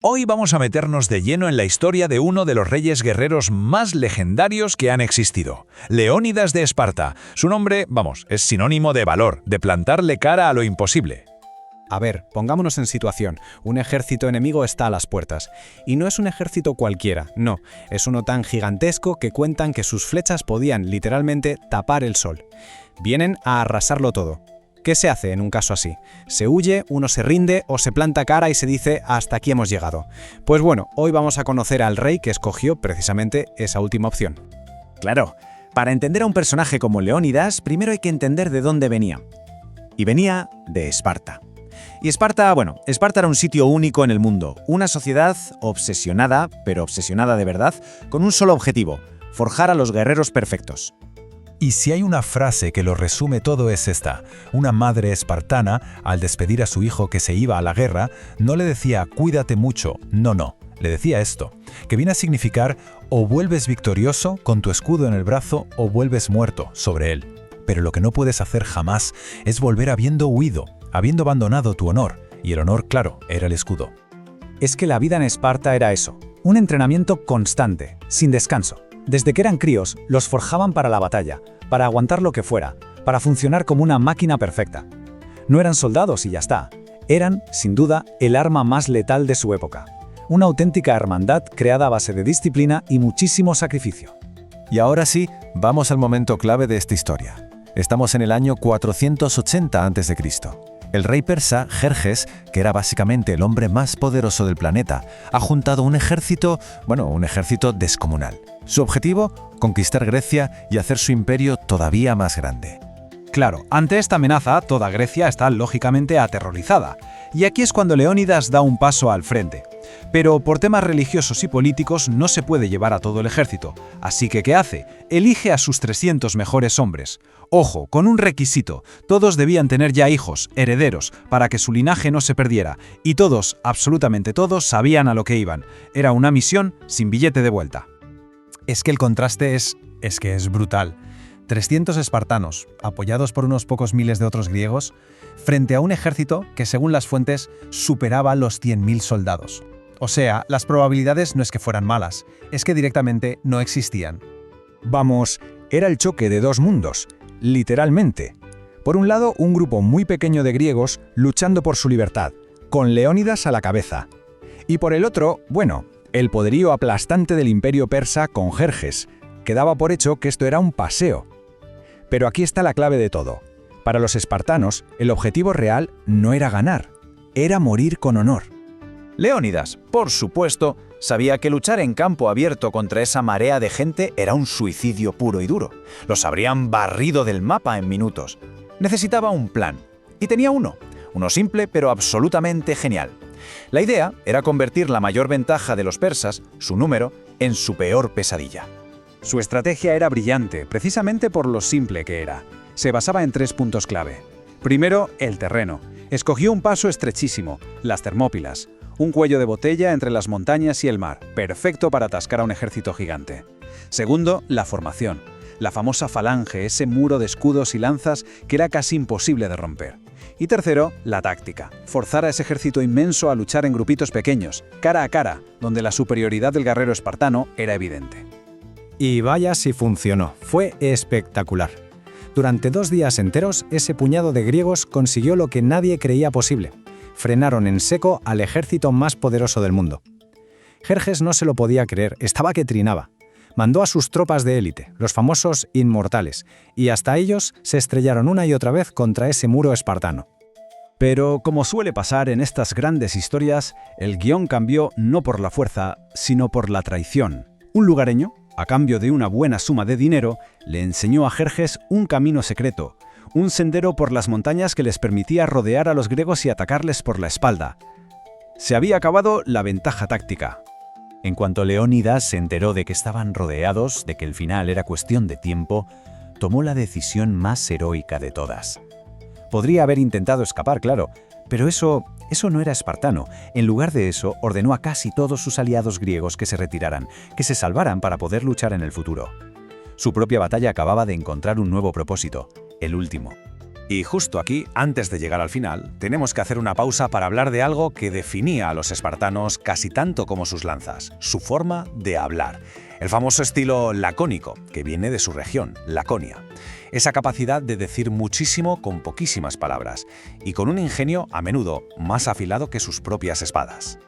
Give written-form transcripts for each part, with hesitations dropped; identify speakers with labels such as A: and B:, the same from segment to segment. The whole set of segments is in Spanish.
A: Hoy vamos a meternos de lleno en la historia de uno de los reyes guerreros más legendarios que han existido, Leónidas de Esparta. Su nombre, es sinónimo de valor, de plantarle cara a lo imposible.
B: A ver, pongámonos en situación. Un ejército enemigo está a las puertas. Y no es un ejército cualquiera, no. Es uno tan gigantesco que cuentan que sus flechas podían, literalmente, tapar el sol. Vienen a arrasarlo todo. ¿Qué se hace en un caso así? ¿Se huye, uno se rinde o se planta cara y se dice hasta aquí hemos llegado? Pues bueno, hoy vamos a conocer al rey que escogió precisamente esa última opción.
C: Claro, para entender a un personaje como Leónidas, primero hay que entender de dónde venía. Y venía de Esparta. Y Esparta era un sitio único en el mundo, una sociedad obsesionada, pero obsesionada de verdad, con un solo objetivo: forjar a los guerreros perfectos.
D: Y si hay una frase que lo resume todo es esta: una madre espartana, al despedir a su hijo que se iba a la guerra, no le decía «cuídate mucho», no, le decía esto, que viene a significar o vuelves victorioso con tu escudo en el brazo o vuelves muerto sobre él. Pero lo que no puedes hacer jamás es volver habiendo huido, habiendo abandonado tu honor, y el honor, claro, era el escudo.
B: Es que la vida en Esparta era eso, un entrenamiento constante, sin descanso. Desde que eran críos, los forjaban para la batalla, para aguantar lo que fuera, para funcionar como una máquina perfecta. No eran soldados y ya está. Eran, sin duda, el arma más letal de su época. Una auténtica hermandad creada a base de disciplina y muchísimo sacrificio.
D: Y ahora sí, vamos al momento clave de esta historia. Estamos en el año 480 a.C. El rey persa, Jerjes, que era básicamente el hombre más poderoso del planeta, ha juntado un ejército descomunal. Su objetivo, conquistar Grecia y hacer su imperio todavía más grande.
E: Claro, ante esta amenaza, toda Grecia está lógicamente aterrorizada. Y aquí es cuando Leónidas da un paso al frente. Pero por temas religiosos y políticos no se puede llevar a todo el ejército. Así que, ¿qué hace? Elige a sus 300 mejores hombres. Ojo, con un requisito: todos debían tener ya hijos, herederos, para que su linaje no se perdiera. Y todos, absolutamente todos, sabían a lo que iban. Era una misión sin billete de vuelta.
B: Es que el contraste es brutal. 300 espartanos, apoyados por unos pocos miles de otros griegos, frente a un ejército que, según las fuentes, superaba los 100.000 soldados. O sea, las probabilidades no es que fueran malas, es que directamente no existían.
F: Era el choque de dos mundos, literalmente. Por un lado, un grupo muy pequeño de griegos luchando por su libertad, con Leónidas a la cabeza. Y por el otro, el poderío aplastante del imperio persa con Jerjes, que daba por hecho que esto era un paseo. Pero aquí está la clave de todo. Para los espartanos, el objetivo real no era ganar, era morir con honor.
C: Leónidas, por supuesto, sabía que luchar en campo abierto contra esa marea de gente era un suicidio puro y duro. Los habrían barrido del mapa en minutos. Necesitaba un plan. Y tenía uno simple pero absolutamente genial. La idea era convertir la mayor ventaja de los persas, su número, en su peor pesadilla.
E: Su estrategia era brillante, precisamente por lo simple que era. Se basaba en 3 puntos clave. Primero, el terreno. Escogió un paso estrechísimo, las Termópilas, un cuello de botella entre las montañas y el mar, perfecto para atascar a un ejército gigante. Segundo, la formación. La famosa falange, ese muro de escudos y lanzas que era casi imposible de romper. Y tercero, la táctica. Forzar a ese ejército inmenso a luchar en grupitos pequeños, cara a cara, donde la superioridad del guerrero espartano era evidente.
B: Y vaya si funcionó, fue espectacular. Durante 2 días enteros, ese puñado de griegos consiguió lo que nadie creía posible. Frenaron en seco al ejército más poderoso del mundo. Jerjes no se lo podía creer, estaba que trinaba. Mandó a sus tropas de élite, los famosos inmortales, y hasta ellos se estrellaron una y otra vez contra ese muro espartano.
E: Pero, como suele pasar en estas grandes historias, el guión cambió no por la fuerza, sino por la traición. Un lugareño, a cambio de una buena suma de dinero, le enseñó a Jerjes un camino secreto, un sendero por las montañas que les permitía rodear a los griegos y atacarles por la espalda. Se había acabado la ventaja táctica.
C: En cuanto Leónidas se enteró de que estaban rodeados, de que el final era cuestión de tiempo, tomó la decisión más heroica de todas. Podría haber intentado escapar, claro, pero eso no era espartano. En lugar de eso, ordenó a casi todos sus aliados griegos que se retiraran, que se salvaran para poder luchar en el futuro. Su propia batalla acababa de encontrar un nuevo propósito, el último.
B: Y justo aquí, antes de llegar al final, tenemos que hacer una pausa para hablar de algo que definía a los espartanos casi tanto como sus lanzas, su forma de hablar. El famoso estilo lacónico, que viene de su región, Laconia. Esa capacidad de decir muchísimo con poquísimas palabras, y con un ingenio a menudo más afilado que sus propias espadas.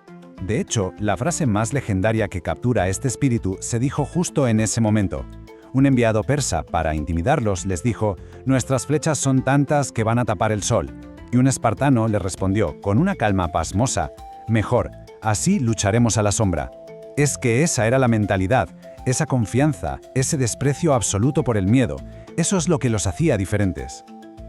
E: De hecho, la frase más legendaria que captura este espíritu se dijo justo en ese momento. Un enviado persa, para intimidarlos, les dijo: «Nuestras flechas son tantas que van a tapar el sol». Y un espartano le respondió, con una calma pasmosa: «Mejor, así lucharemos a la sombra». Es que esa era la mentalidad, esa confianza, ese desprecio absoluto por el miedo. Eso es lo que los hacía diferentes.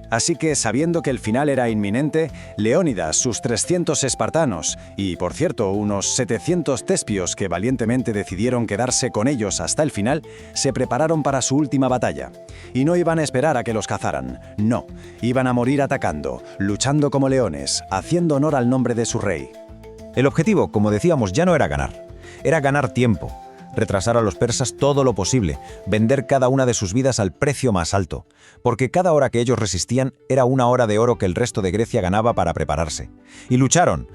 C: Así que, sabiendo que el final era inminente, Leónidas, sus 300 espartanos y, por cierto, unos 700 tespios que valientemente decidieron quedarse con ellos hasta el final, se prepararon para su última batalla. Y no iban a esperar a que los cazaran, no, iban a morir atacando, luchando como leones, haciendo honor al nombre de su rey.
G: El objetivo, como decíamos, ya no era ganar tiempo. Retrasar a los persas todo lo posible, vender cada una de sus vidas al precio más alto, porque cada hora que ellos resistían era una hora de oro que el resto de Grecia ganaba para prepararse. Y lucharon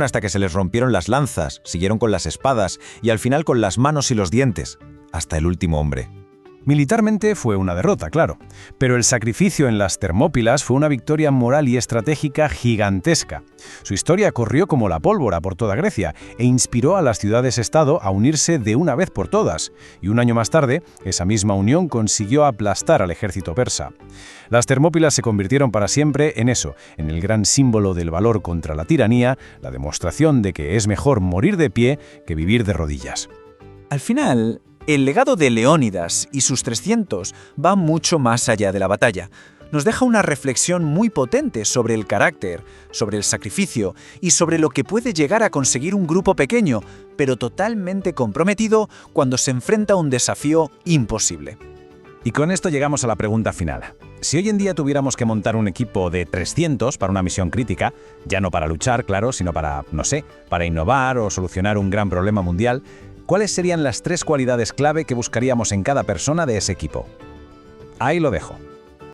G: hasta que se les rompieron las lanzas, siguieron con las espadas y al final con las manos y los dientes, hasta el último hombre.
E: Militarmente fue una derrota, claro, pero el sacrificio en las Termópilas fue una victoria moral y estratégica gigantesca. Su historia corrió como la pólvora por toda Grecia e inspiró a las ciudades-estado a unirse de una vez por todas, y un año más tarde, esa misma unión consiguió aplastar al ejército persa. Las Termópilas se convirtieron para siempre en eso, en el gran símbolo del valor contra la tiranía, la demostración de que es mejor morir de pie que vivir de rodillas.
C: Al final, el legado de Leónidas y sus 300 va mucho más allá de la batalla. Nos deja una reflexión muy potente sobre el carácter, sobre el sacrificio y sobre lo que puede llegar a conseguir un grupo pequeño, pero totalmente comprometido cuando se enfrenta a un desafío imposible.
B: Y con esto llegamos a la pregunta final. Si hoy en día tuviéramos que montar un equipo de 300 para una misión crítica, ya no para luchar, claro, sino para, para innovar o solucionar un gran problema mundial, ¿cuáles serían las 3 cualidades clave que buscaríamos en cada persona de ese equipo? Ahí lo dejo.